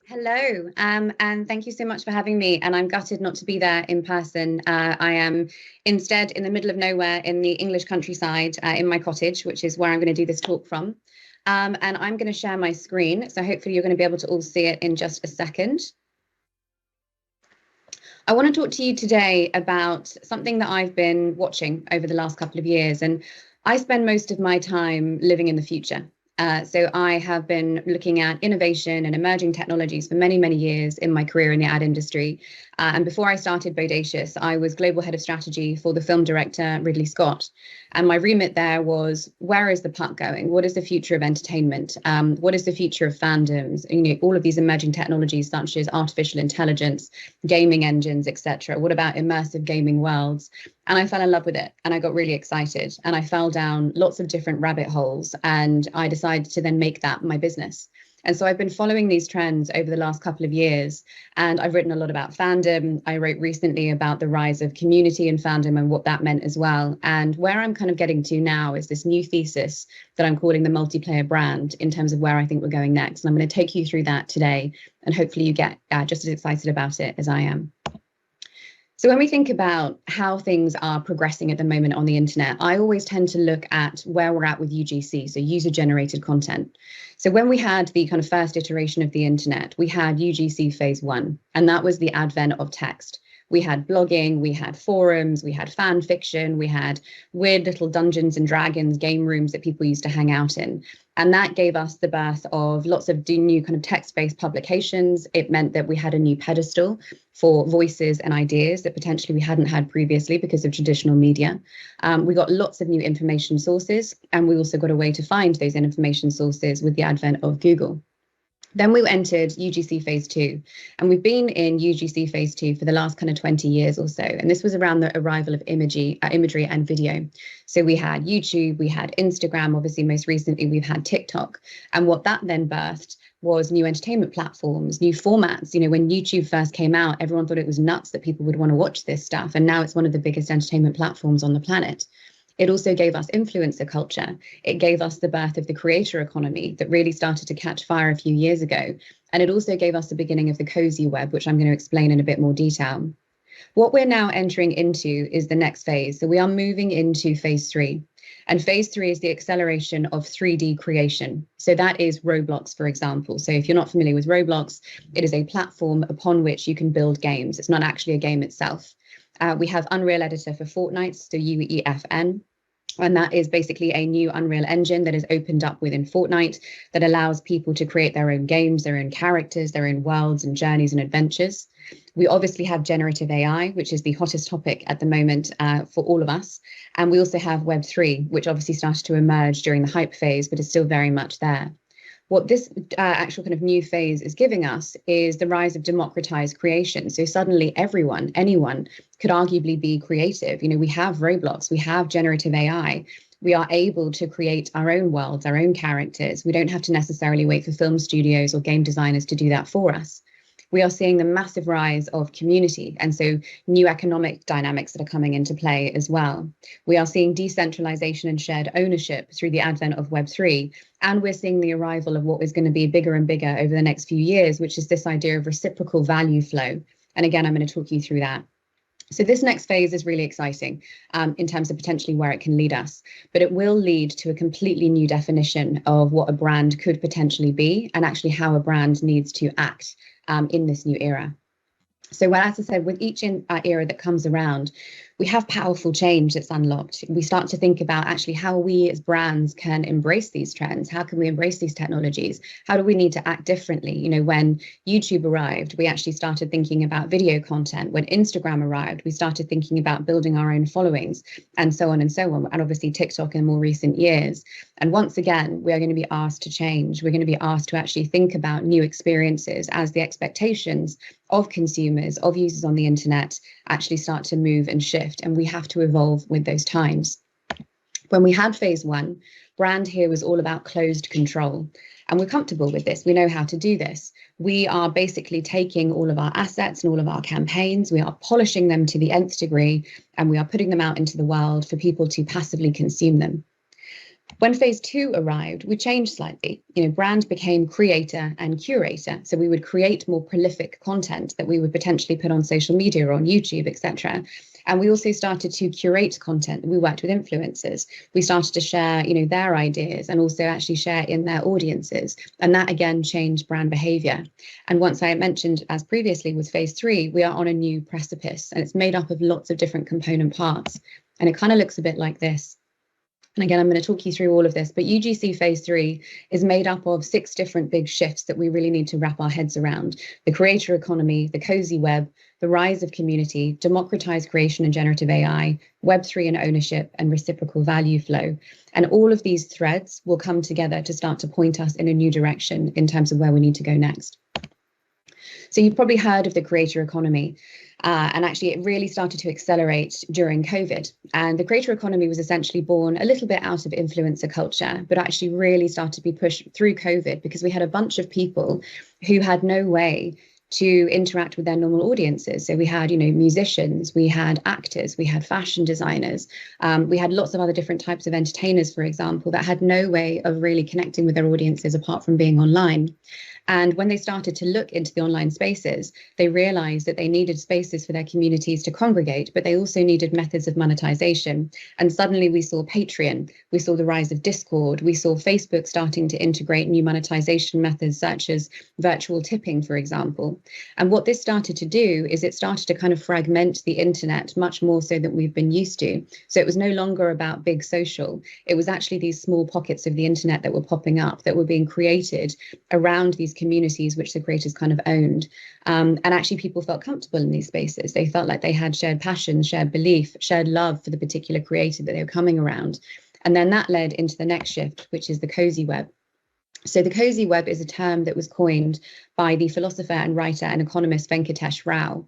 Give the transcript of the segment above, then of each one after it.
Hello, and thank you so much for having me. And I'm gutted not to be there in person. I am instead in the middle of nowhere in the English countryside in my cottage, which is where I'm going to do this talk from. And I'm going to share my screen. So hopefully you're going to be able to all see it in just a second. I want to talk to you today about something that I've been watching over the last couple of years. And I spend most of my time living in the future. So I have been looking at innovation and emerging technologies for many, many years in my career in the ad industry. And before I started Bodacious, I was global head of strategy for the film director Ridley Scott. And my remit there was, where is the puck going? What is the future of entertainment? What is the future of fandoms? All of these emerging technologies such as artificial intelligence, gaming engines, etc. What about immersive gaming worlds? And I fell in love with it and I got really excited and I fell down lots of different rabbit holes and I decided to then make that my business. And so I've been following these trends over the last couple of years and I've written a lot about fandom. I wrote recently about the rise of community in fandom and what that meant as well. And where I'm kind of getting to now is this new thesis that I'm calling the multiplayer brand in terms of where I think we're going next. And I'm going to take you through that today and hopefully you get just as excited about it as I am. So when we think about how things are progressing at the moment on the internet, I always tend to look at where we're at with UGC, so user-generated content. So when we had the kind of first iteration of the internet, we had UGC phase 1, and that was the advent of text. We had blogging, we had forums, we had fan fiction, we had weird little Dungeons and Dragons game rooms that people used to hang out in. And that gave us the birth of lots of new kind of text-based publications. It meant that we had a new pedestal for voices and ideas that potentially we hadn't had previously because of traditional media. We got lots of new information sources, and we also got a way to find those information sources with the advent of Google. Then we entered UGC phase 2, and we've been in UGC phase 2 for the last kind of 20 years or so. And this was around the arrival of imagery and video. So we had YouTube, we had Instagram, obviously most recently we've had TikTok. And what that then birthed was new entertainment platforms, new formats. When YouTube first came out, everyone thought it was nuts that people would want to watch this stuff. And now it's one of the biggest entertainment platforms on the planet. It also gave us influencer culture. It gave us the birth of the creator economy that really started to catch fire a few years ago. And it also gave us the beginning of the cozy web, which I'm going to explain in a bit more detail. What we're now entering into is the next phase. So we are moving into phase 3. And phase 3 is the acceleration of 3D creation. So that is Roblox, for example. So if you're not familiar with Roblox, it is a platform upon which you can build games. It's not actually a game itself. We have Unreal Editor for Fortnite, so UEFN. And that is basically a new Unreal Engine that is opened up within Fortnite that allows people to create their own games, their own characters, their own worlds and journeys and adventures. We obviously have generative AI, which is the hottest topic at the moment for all of us. And we also have Web3, which obviously started to emerge during the hype phase, but is still very much there. What this actual kind of new phase is giving us is the rise of democratized creation. So suddenly anyone could arguably be creative. We have Roblox, we have generative AI. We are able to create our own worlds, our own characters. We don't have to necessarily wait for film studios or game designers to do that for us. We are seeing the massive rise of community and so new economic dynamics that are coming into play as well. We are seeing decentralization and shared ownership through the advent of Web3. And we're seeing the arrival of what is going to be bigger and bigger over the next few years, which is this idea of reciprocal value flow. And again, I'm going to talk you through that. So this next phase is really exciting in terms of potentially where it can lead us, but it will lead to a completely new definition of what a brand could potentially be and actually how a brand needs to act in this new era. So as I said, with each era that comes around, we have powerful change that's unlocked. We start to think about actually how we as brands can embrace these trends. How can we embrace these technologies? How do we need to act differently? When YouTube arrived, we actually started thinking about video content. When Instagram arrived, we started thinking about building our own followings and so on and so on. And obviously TikTok in more recent years. And once again, we are going to be asked to change. We're going to be asked to actually think about new experiences as the expectations of consumers, of users on the internet actually start to move and shift, and we have to evolve with those times. When we had phase 1, brand here was all about closed control, and we're comfortable with this. We know how to do this. We are basically taking all of our assets and all of our campaigns, we are polishing them to the nth degree, and we are putting them out into the world for people to passively consume them. When phase two arrived, we changed slightly. Brand became creator and curator. So we would create more prolific content that we would potentially put on social media or on YouTube, etc. And we also started to curate content. We worked with influencers. We started to share, their ideas and also actually share in their audiences. And that again changed brand behavior. And once I mentioned, as previously with phase three, we are on a new precipice, and it's made up of lots of different component parts. And it kind of looks a bit like this. And again, I'm going to talk you through all of this, but UGC phase three is made up of 6 different big shifts that we really need to wrap our heads around: the creator economy, the cozy web, the rise of community, democratized creation and generative AI, Web3 and ownership, and reciprocal value flow. And all of these threads will come together to start to point us in a new direction in terms of where we need to go next. So you've probably heard of the creator economy. And actually, it really started to accelerate during COVID. And the creator economy was essentially born a little bit out of influencer culture, but actually really started to be pushed through COVID because we had a bunch of people who had no way to interact with their normal audiences. So we had, musicians, we had actors, we had fashion designers, we had lots of other different types of entertainers, for example, that had no way of really connecting with their audiences apart from being online. And when they started to look into the online spaces, they realized that they needed spaces for their communities to congregate, but they also needed methods of monetization. And suddenly we saw Patreon, we saw the rise of Discord, we saw Facebook starting to integrate new monetization methods such as virtual tipping, for example. And what this started to do is it started to kind of fragment the internet much more so than we've been used to. So it was no longer about big social. It was actually these small pockets of the internet that were popping up that were being created around these communities which the creators kind of owned. And actually people felt comfortable in these spaces. They felt like they had shared passion, shared belief, shared love for the particular creator that they were coming around. And then that led into the next shift, which is the cozy web. So the cozy web is a term that was coined by the philosopher and writer and economist Venkatesh Rao.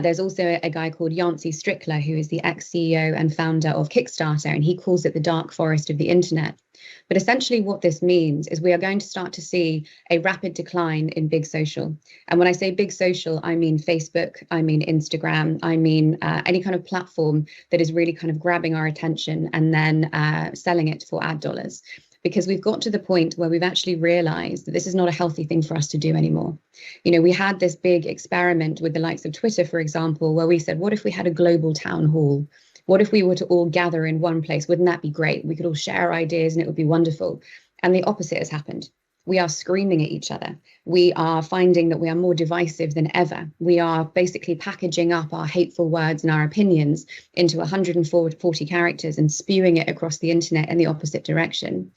There's also a guy called Yancey Strickler, who is the ex-CEO and founder of Kickstarter, and he calls it the dark forest of the internet. But essentially what this means is we are going to start to see a rapid decline in big social. And when I say big social, I mean Facebook, I mean Instagram, I mean any kind of platform that is really kind of grabbing our attention and then selling it for ad dollars. Because we've got to the point where we've actually realized that this is not a healthy thing for us to do anymore. We had this big experiment with the likes of Twitter, for example, where we said, what if we had a global town hall? What if we were to all gather in one place? Wouldn't that be great? We could all share ideas and it would be wonderful. And the opposite has happened. We are screaming at each other. We are finding that we are more divisive than ever. We are basically packaging up our hateful words and our opinions into 140 characters and spewing it across the internet in the opposite direction.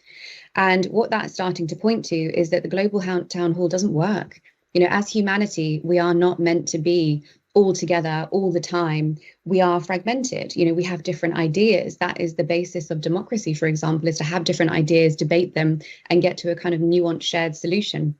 And what that's starting to point to is that the global town hall doesn't work. As humanity, we are not meant to be all together all the time. We are fragmented. We have different ideas. That is the basis of democracy, for example, is to have different ideas, debate them, and get to a kind of nuanced shared solution.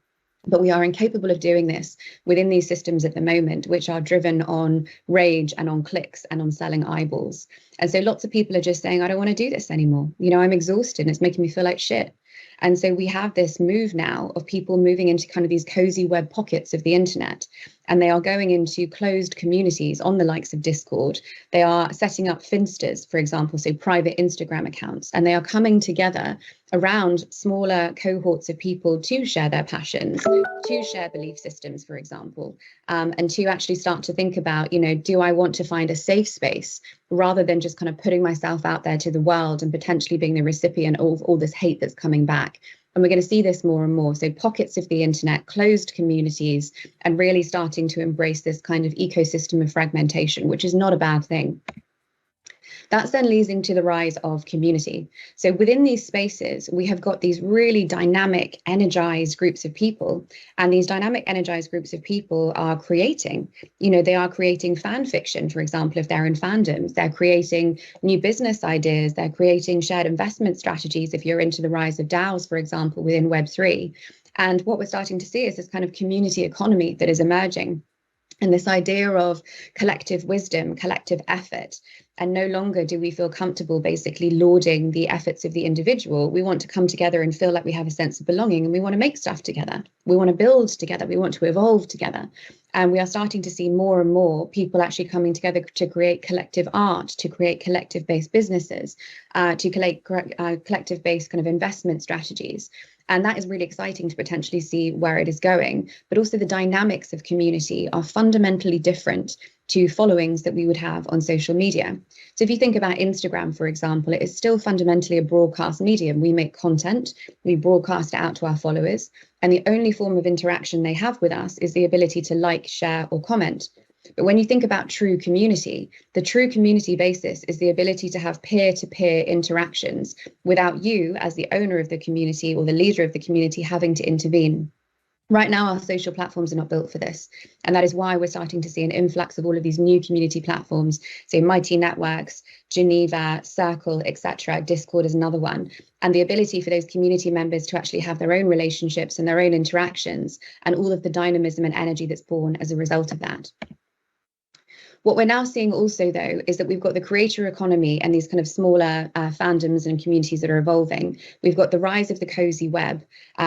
But we are incapable of doing this within these systems at the moment, which are driven on rage and on clicks and on selling eyeballs. And so lots of people are just saying, I don't want to do this anymore. I'm exhausted and it's making me feel like shit. And so we have this move now of people moving into kind of these cozy web pockets of the internet, and they are going into closed communities on the likes of Discord. They are setting up Finsters, for example, so private Instagram accounts, and they are coming together around smaller cohorts of people to share their passions, to share belief systems, for example, and to actually start to think about, do I want to find a safe space rather than just kind of putting myself out there to the world and potentially being the recipient of all this hate that's coming back. And we're going to see this more and more. So pockets of the internet, closed communities, and really starting to embrace this kind of ecosystem of fragmentation, which is not a bad thing. That's then leading to the rise of community. So within these spaces, we have got these really dynamic, energized groups of people. And these dynamic, energized groups of people are creating, they are creating fan fiction, for example, if they're in fandoms. They're creating new business ideas. They're creating shared investment strategies, if you're into the rise of DAOs, for example, within Web3. And what we're starting to see is this kind of community economy that is emerging. And this idea of collective wisdom, collective effort, And no longer do we feel comfortable basically lauding the efforts of the individual. We want to come together and feel like we have a sense of belonging, and we want to make stuff together. We want to build together. We want to evolve together. And we are starting to see more and more people actually coming together to create collective art, to create collective-based businesses, to create collective-based kind of investment strategies. And that is really exciting to potentially see where it is going. But also the dynamics of community are fundamentally different to followings that we would have on social media. So if you think about Instagram, for example, it is still fundamentally a broadcast medium. We make content, we broadcast it out to our followers, and the only form of interaction they have with us is the ability to like, share, or comment. But when you think about true community, the true community basis is the ability to have peer-to-peer interactions without you as the owner of the community or the leader of the community having to intervene. Right now, our social platforms are not built for this. And that is why we're starting to see an influx of all of these new community platforms, say Mighty Networks, Geneva, Circle, etc. Discord is another one. And the ability for those community members to actually have their own relationships and their own interactions and all of the dynamism and energy that's born as a result of that. What we're now seeing also, though, is that we've got the creator economy and these kind of smaller fandoms and communities that are evolving. We've got the rise of the cozy web.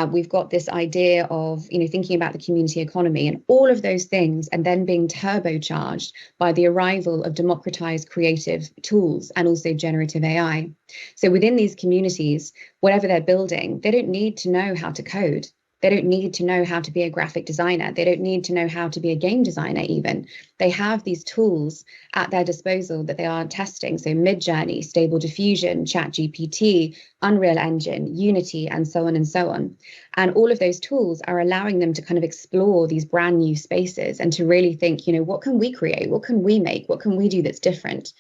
We've got this idea of, thinking about the community economy and all of those things, and then being turbocharged by the arrival of democratized creative tools and also generative AI. So within these communities, whatever they're building, they don't need to know how to code. They don't need to know how to be a graphic designer. They don't need to know how to be a game designer even. They have these tools at their disposal that they are testing. So Midjourney, Stable Diffusion, ChatGPT, Unreal Engine, Unity, and so on and so on. And all of those tools are allowing them to kind of explore these brand new spaces and to really think, what can we create? What can we make? What can we do that's different?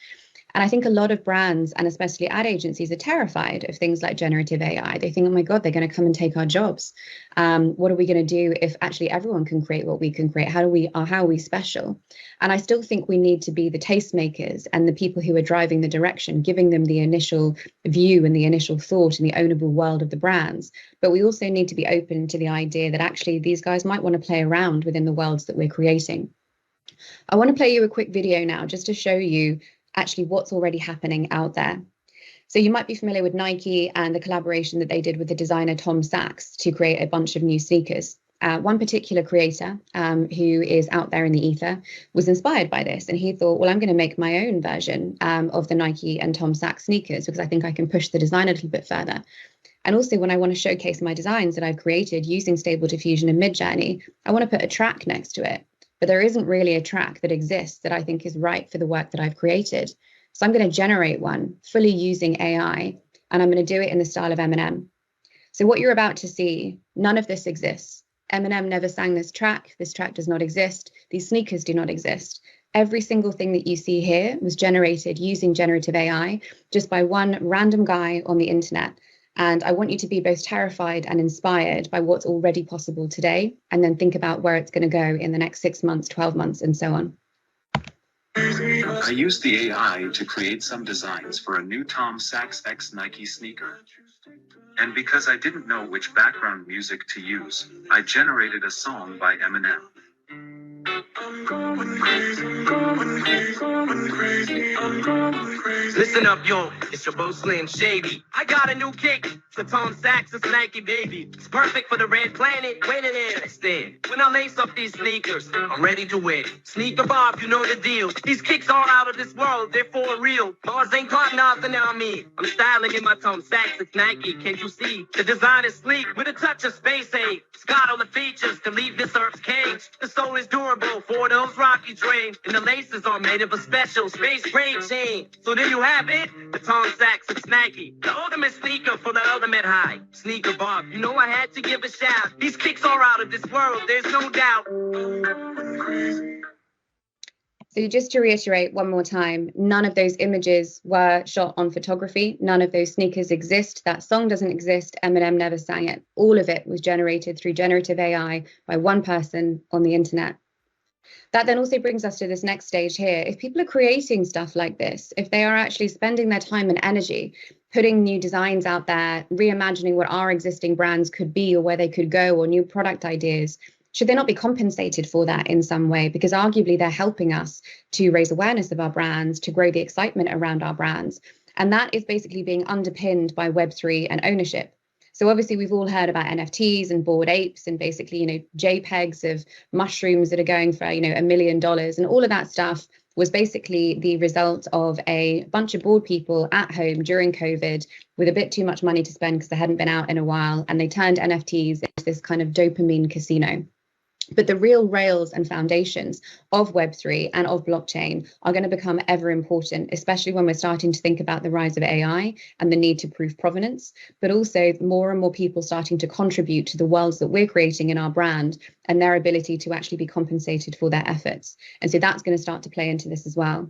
And I think a lot of brands, and especially ad agencies, are terrified of things like generative AI. They think, oh my God, they're going to come and take our jobs. What are we going to do if actually everyone can create what we can create? How are we special? And I still think we need to be the tastemakers and the people who are driving the direction, giving them the initial view and the initial thought in the ownable world of the brands. But we also need to be open to the idea that actually these guys might want to play around within the worlds that we're creating. I want to play you a quick video now just to show you actually what's already happening out there. So you might be familiar with Nike and the collaboration that they did with the designer Tom Sachs to create a bunch of new sneakers. One particular creator who is out there in the ether was inspired by this, and he thought, well, I'm going to make my own version of the Nike and Tom Sachs sneakers because I think I can push the design a little bit further. And also when I want to showcase my designs that I've created using Stable Diffusion and Midjourney, I want to put a track next to it. But there isn't really a track that exists that I think is right for the work that I've created. So I'm going to generate one fully using AI, and I'm going to do it in the style of Eminem. So what you're about to see, none of this exists. Eminem never sang this track. This track does not exist. These sneakers do not exist. Every single thing that you see here was generated using generative AI just by one random guy on the internet. And I want you to be both terrified and inspired by what's already possible today, and then think about where it's going to go in the next 6 months, 12 months, and so on. I used the AI to create some designs for a new Tom Sachs X Nike sneaker. And because I didn't know which background music to use, I generated a song by Eminem. I'm going crazy, I'm going crazy, going crazy, I'm going crazy. Listen up, yo, it's your boy Slim Shady. I got a new kick, the Tom Sachs, it's Nike, baby. It's perfect for the red planet, wait a minute, understand. When I lace up these sneakers, I'm ready to win. Sneaker Bob, you know the deal. These kicks are out of this world, they're for real. Mars ain't got nothing on me. I'm styling in my Tom Sachs, it's Nike, can't you see? The design is sleek, with a touch of space age. It's got all the features to leave this earth's cage. The sole is durable for those rocky trains, and the laces are made of a special space grade chain. So there you have it, the Tom Sachs, it's Nike, the ultimate sneaker for the ultimate high. Sneaker Bob, you know I had to give a shout. These kicks are out of this world, there's no doubt. So just to reiterate one more time, none of those images were shot on photography. None of those sneakers exist. That song doesn't exist. Eminem never sang it. All of it was generated through generative AI by one person on the internet. That then also brings us to this next stage here. If people are creating stuff like this, if they are actually spending their time and energy putting new designs out there, reimagining what our existing brands could be or where they could go, or new product ideas, should they not be compensated for that in some way? Because arguably they're helping us to raise awareness of our brands, to grow the excitement around our brands. And that is basically being underpinned by Web3 and ownership. So obviously we've all heard about NFTs and Bored Apes and basically, JPEGs of mushrooms that are going for, $1 million, and all of that stuff was basically the result of a bunch of bored people at home during COVID with a bit too much money to spend because they hadn't been out in a while, and they turned NFTs into this kind of dopamine casino. But the real rails and foundations of Web3 and of blockchain are going to become ever important, especially when we're starting to think about the rise of AI and the need to prove provenance, but also more and more people starting to contribute to the worlds that we're creating in our brand and their ability to actually be compensated for their efforts. And so that's going to start to play into this as well.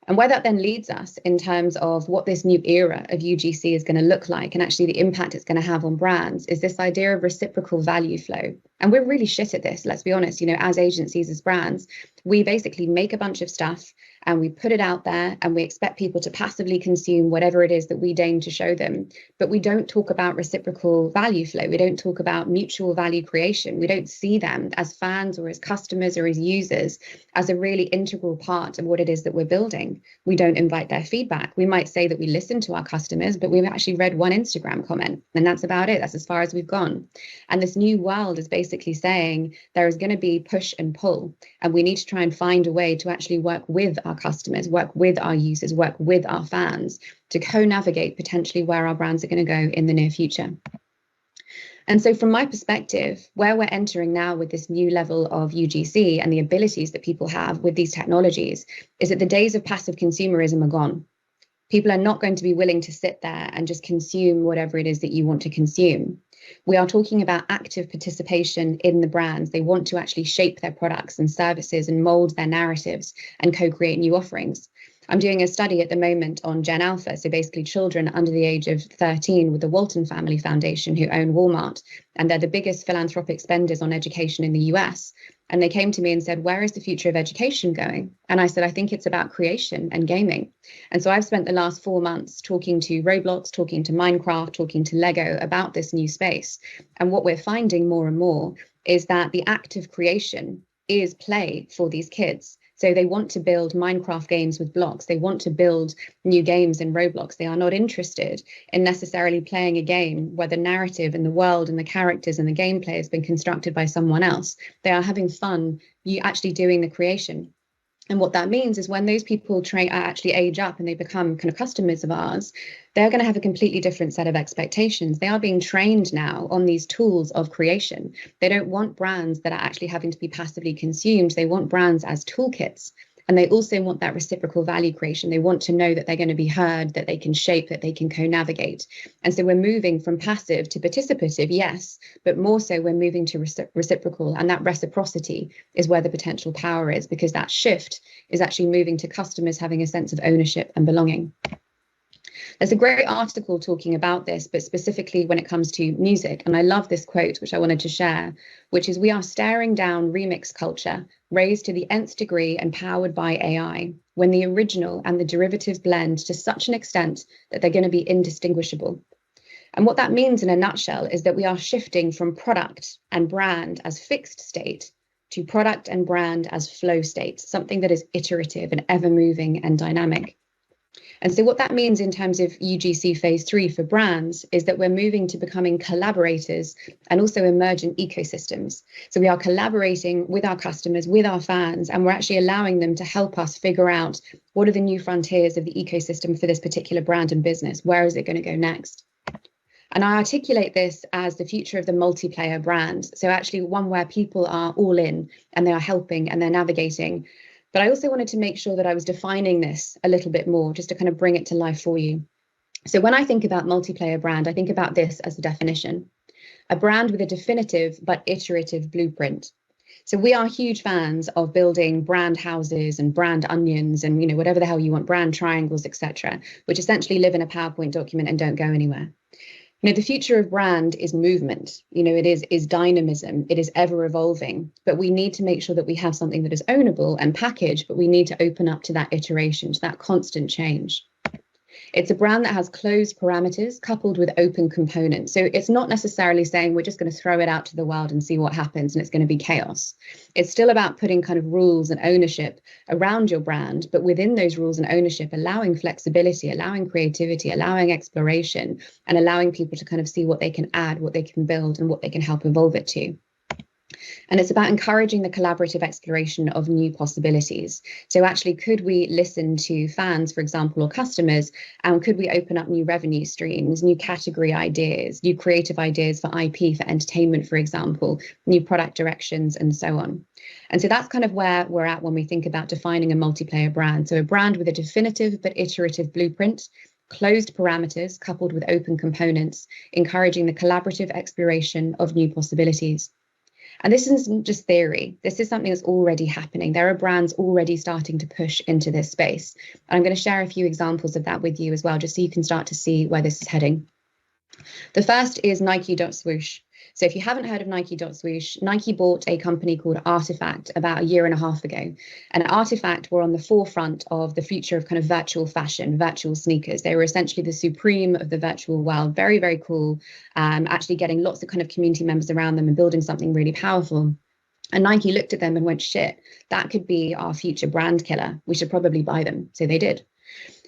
And where that then leads us in terms of what this new era of UGC is going to look like and actually the impact it's going to have on brands is this idea of reciprocal value flow. And we're really shit at this, let's be honest, as agencies, as brands, we basically make a bunch of stuff and we put it out there and we expect people to passively consume whatever it is that we deign to show them. But we don't talk about reciprocal value flow. We don't talk about mutual value creation. We don't see them as fans or as customers or as users as a really integral part of what it is that we're building. We don't invite their feedback. We might say that we listen to our customers, but we've actually read one Instagram comment and that's about it. That's as far as we've gone. And this new world is basically saying there is going to be push and pull, and we need to try and find a way to actually work with our customers, work with our users, work with our fans to co-navigate potentially where our brands are going to go in the near future. And so from my perspective, where we're entering now with this new level of UGC and the abilities that people have with these technologies is that the days of passive consumerism are gone. People are not going to be willing to sit there and just consume whatever it is that you want to consume. We are talking about active participation in the brands. They want to actually shape their products and services and mold their narratives and co-create new offerings. I'm doing a study at the moment on Gen Alpha, so basically children under the age of 13 with the Walton Family Foundation who own Walmart, and they're the biggest philanthropic spenders on education in the US. And they came to me and said, where is the future of education going? And I said, I think it's about creation and gaming. And so I've spent the last 4 months talking to Roblox, talking to Minecraft, talking to Lego about this new space. And what we're finding more and more is that the act of creation is play for these kids. So they want to build Minecraft games with blocks. They want to build new games in Roblox. They are not interested in necessarily playing a game where the narrative and the world and the characters and the gameplay has been constructed by someone else. They are having fun, you actually doing the creation. And what that means is when those people actually age up and they become kind of customers of ours, they're going to have a completely different set of expectations. They are being trained now on these tools of creation. They don't want brands that are actually having to be passively consumed. They want brands as toolkits. And they also want that reciprocal value creation. They want to know that they're going to be heard, that they can shape, that they can co-navigate. And so we're moving from passive to participative, yes, but more so we're moving to reciprocal. And that reciprocity is where the potential power is, because that shift is actually moving to customers having a sense of ownership and belonging. There's a great article talking about this, but specifically when it comes to music. And I love this quote, which I wanted to share, which is, we are staring down remix culture, raised to the nth degree and powered by AI, when the original and the derivatives blend to such an extent that they're going to be indistinguishable. And what that means in a nutshell is that we are shifting from product and brand as fixed state to product and brand as flow state, something that is iterative and ever moving and dynamic. And so what that means in terms of UGC phase 3 for brands is that we're moving to becoming collaborators and also emergent ecosystems. So we are collaborating with our customers, with our fans, and we're actually allowing them to help us figure out what are the new frontiers of the ecosystem for this particular brand and business. Where is it going to go next? And I articulate this as the future of the multiplayer brand. So actually one where people are all in and they are helping and they're navigating. But I also wanted to make sure that I was defining this a little bit more, just to kind of bring it to life for you. So when I think about multiplayer brand, I think about this as a definition, a brand with a definitive but iterative blueprint. So we are huge fans of building brand houses and brand onions and, whatever the hell you want, brand triangles, etc., which essentially live in a PowerPoint document and don't go anywhere. The future of brand is movement. It is dynamism. It is ever evolving, but we need to make sure that we have something that is ownable and packaged, but we need to open up to that iteration, to that constant change. It's a brand that has closed parameters coupled with open components. So it's not necessarily saying we're just going to throw it out to the world and see what happens and it's going to be chaos. It's still about putting kind of rules and ownership around your brand, but within those rules and ownership, allowing flexibility, allowing creativity, allowing exploration, and allowing people to kind of see what they can add, what they can build, and what they can help evolve it to. And it's about encouraging the collaborative exploration of new possibilities. So actually, could we listen to fans, for example, or customers, and could we open up new revenue streams, new category ideas, new creative ideas for IP, for entertainment, for example, new product directions, and so on. And so that's kind of where we're at when we think about defining a multiplayer brand. So a brand with a definitive but iterative blueprint, closed parameters coupled with open components, encouraging the collaborative exploration of new possibilities. And this isn't just theory. This is something that's already happening. There are brands already starting to push into this space. And I'm going to share a few examples of that with you as well, just so you can start to see where this is heading. The first is Nike.Swoosh. So if you haven't heard of Nike.Swoosh, Nike bought a company called Artifact about a year and a half ago. And Artifact were on the forefront of the future of kind of virtual fashion, virtual sneakers. They were essentially the supreme of the virtual world. Very, very cool. Actually getting lots of kind of community members around them and building something really powerful. And Nike looked at them and went, shit, that could be our future brand killer. We should probably buy them. So they did.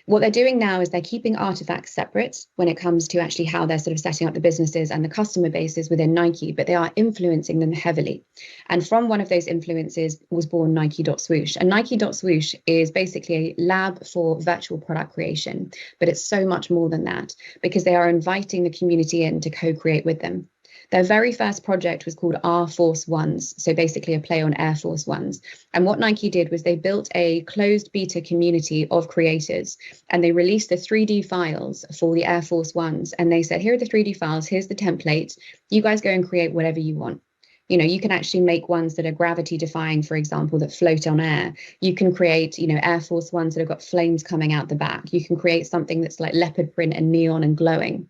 What they're doing now is they're keeping Artifacts separate when it comes to actually how they're sort of setting up the businesses and the customer bases within Nike, but they are influencing them heavily. And from one of those influences was born Nike.Swoosh. And Nike.Swoosh is basically a lab for virtual product creation, but it's so much more than that because they are inviting the community in to co-create with them. Their very first project was called Air Force Ones, so basically a play on Air Force Ones. And what Nike did was they built a closed beta community of creators, and they released the 3D files for the Air Force Ones. And they said, here are the 3D files, here's the template. You guys go and create whatever you want. You know, you can actually make ones that are gravity defying, for example, that float on air. You can create, you know, Air Force Ones that have got flames coming out the back. You can create something that's like leopard print and neon and glowing.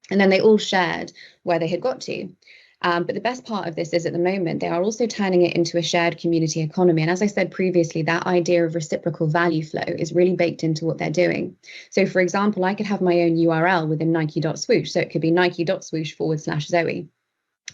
And then they all shared where they had got to. But the best part of this is at the moment, they are also turning it into a shared community economy. And as I said previously, that idea of reciprocal value flow is really baked into what they're doing. So for example, I could have my own URL within Nike.Swoosh. So it could be Nike.Swoosh/Zoe.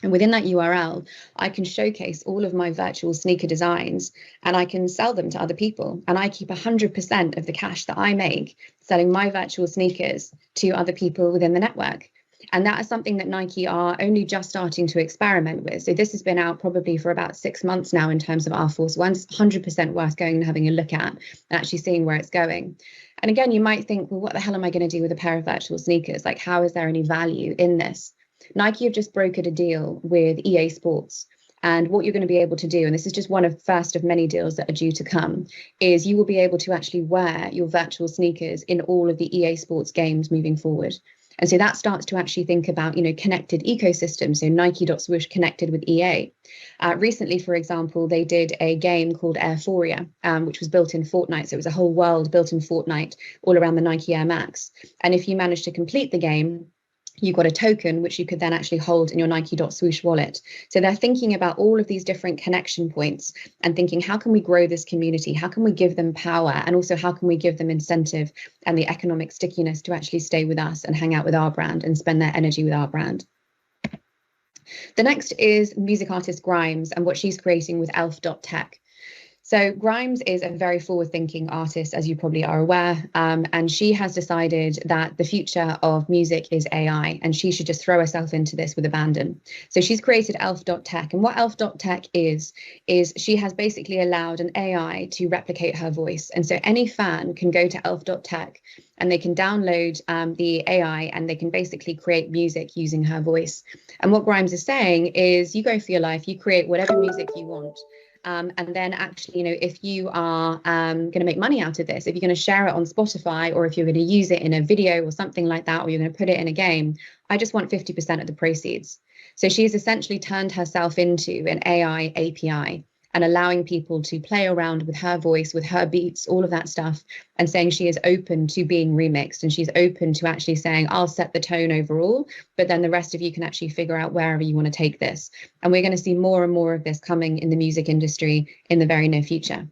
And within that URL, I can showcase all of my virtual sneaker designs and I can sell them to other people. And I keep 100% of the cash that I make selling my virtual sneakers to other people within the network. And that is something that Nike are only just starting to experiment with. So this has been out probably for about 6 months now in terms of Air Force Ones, 100% worth going and having a look at and actually seeing where it's going. And again, you might think, well, what the hell am I going to do with a pair of virtual sneakers? Like, how is there any value in this? Nike have just brokered a deal with EA Sports. And what you're going to be able to do, and this is just one of first of many deals that are due to come, is you will be able to actually wear your virtual sneakers in all of the EA Sports games moving forward. And so that starts to actually think about, you know, connected ecosystems. So Nike.Swoosh connected with EA. Recently, for example, they did a game called Airphoria, which was built in Fortnite. So it was a whole world built in Fortnite all around the Nike Air Max. And if you managed to complete the game, you got a token which you could then actually hold in your Nike.Swoosh wallet. So they're thinking about all of these different connection points and thinking, how can we grow this community? How can we give them power? And also, how can we give them incentive and the economic stickiness to actually stay with us and hang out with our brand and spend their energy with our brand? The next is music artist Grimes and what she's creating with Elf.Tech. So Grimes is a very forward-thinking artist, as you probably are aware, and she has decided that the future of music is AI, and she should just throw herself into this with abandon. So she's created Elf.Tech, and what Elf.Tech is she has basically allowed an AI to replicate her voice. And so any fan can go to Elf.Tech and they can download the AI and they can basically create music using her voice. And what Grimes is saying is, you go for your life, you create whatever music you want. And then actually, you know, if you are going to make money out of this, if you're going to share it on Spotify, or if you're going to use it in a video or something like that, or you're going to put it in a game, I just want 50% of the proceeds. So she's essentially turned herself into an AI API and allowing people to play around with her voice, with her beats, all of that stuff, and saying she is open to being remixed, and she's open to actually saying, I'll set the tone overall, but then the rest of you can actually figure out wherever you want to take this. And we're going to see more and more of this coming in the music industry in the very near future.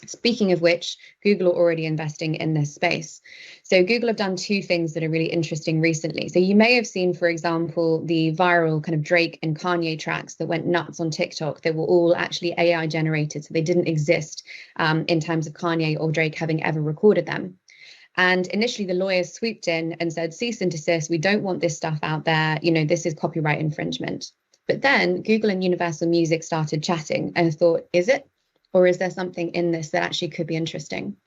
Speaking of which, Google are already investing in this space. So Google have done two things that are really interesting recently. So you may have seen, for example, the viral kind of Drake and Kanye tracks that went nuts on TikTok that were all actually AI generated. So they didn't exist in terms of Kanye or Drake having ever recorded them. And initially the lawyers swooped in and said, cease and desist, we don't want this stuff out there. You know, this is copyright infringement. But then Google and Universal Music started chatting and thought, is it? Or is there something in this that actually could be interesting?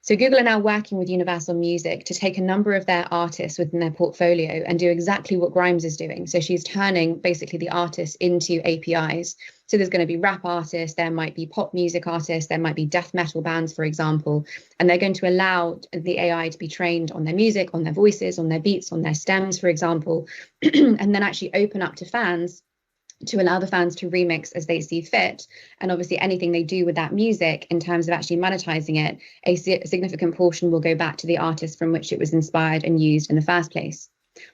So Google are now working with Universal Music to take a number of their artists within their portfolio and do exactly what Grimes is doing. So she's turning basically the artists into APIs. So there's going to be rap artists, there might be pop music artists, there might be death metal bands, for example, and they're going to allow the AI to be trained on their music, on their voices, on their beats, on their stems, for example, and then actually open up to fans to allow the fans to remix as they see fit. And obviously anything they do with that music in terms of actually monetizing it, a significant portion will go back to the artist from which it was inspired and used in the first place.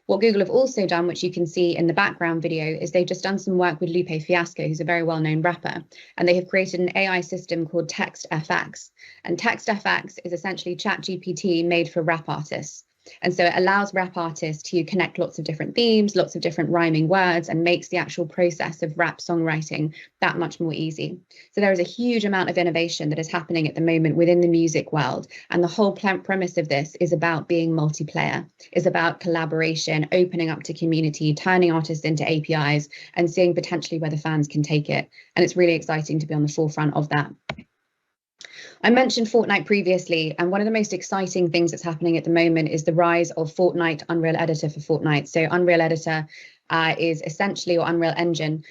What Google have also done, which you can see in the background video, is they've just done some work with Lupe Fiasco, who's a very well-known rapper, and they have created an AI system called TextFX. And TextFX is essentially ChatGPT made for rap artists. And so it allows rap artists to connect lots of different themes, lots of different rhyming words, and makes the actual process of rap songwriting that much more easy. So there is a huge amount of innovation that is happening at the moment within the music world. And the whole premise of this is about being multiplayer, is about collaboration, opening up to community, turning artists into APIs, and seeing potentially where the fans can take it. And it's really exciting to be on the forefront of that. I mentioned Fortnite previously, and one of the most exciting things that's happening at the moment is the rise of Fortnite Unreal Editor for Fortnite. So Unreal Editor is essentially, or Unreal Engine,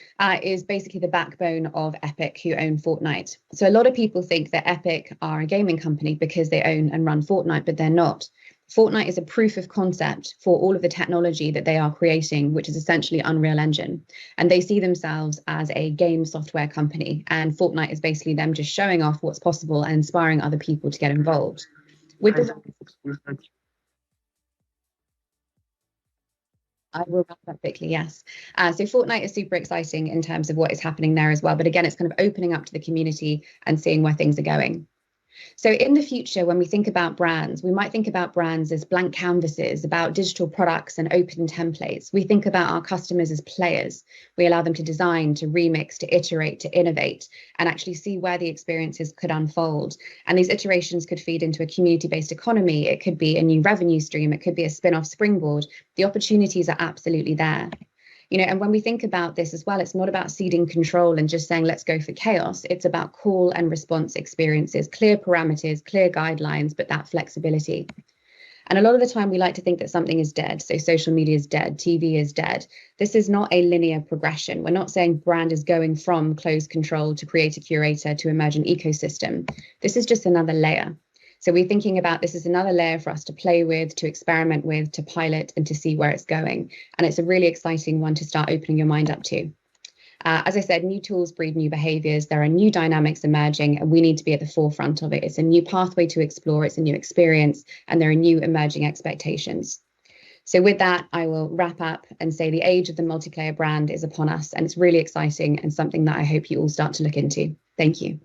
is basically the backbone of Epic, who own Fortnite. So a lot of people think that Epic are a gaming company because they own and run Fortnite, but they're not. Fortnite is a proof of concept for all of the technology that they are creating, which is essentially Unreal Engine. And they see themselves as a game software company. And Fortnite is basically them just showing off what's possible and inspiring other people to get involved. With the I will wrap up quickly, yes. So Fortnite is super exciting in terms of what is happening there as well. But again, it's kind of opening up to the community and seeing where things are going. So in the future, when we think about brands, we might think about brands as blank canvases, about digital products and open templates. We think about our customers as players. We allow them to design, to remix, to iterate, to innovate, and actually see where the experiences could unfold. And these iterations could feed into a community-based economy. It could be a new revenue stream. It could be a spin-off springboard. The opportunities are absolutely there. You know, and when we think about this as well, it's not about ceding control and just saying, let's go for chaos. It's about call and response experiences, clear parameters, clear guidelines, but that flexibility. And a lot of the time we like to think that something is dead. So social media is dead, TV is dead. This is not a linear progression. We're not saying brand is going from closed control to create a curator to emerge an ecosystem. This is just another layer. So we're thinking about this as another layer for us to play with, to experiment with, to pilot, and to see where it's going. And it's a really exciting one to start opening your mind up to. As I said, new tools breed new behaviors. There are new dynamics emerging, and we need to be at the forefront of it. It's a new pathway to explore. It's a new experience, and there are new emerging expectations. So with that, I will wrap up and say the age of the multiplayer brand is upon us, and it's really exciting and something that I hope you all start to look into. Thank you.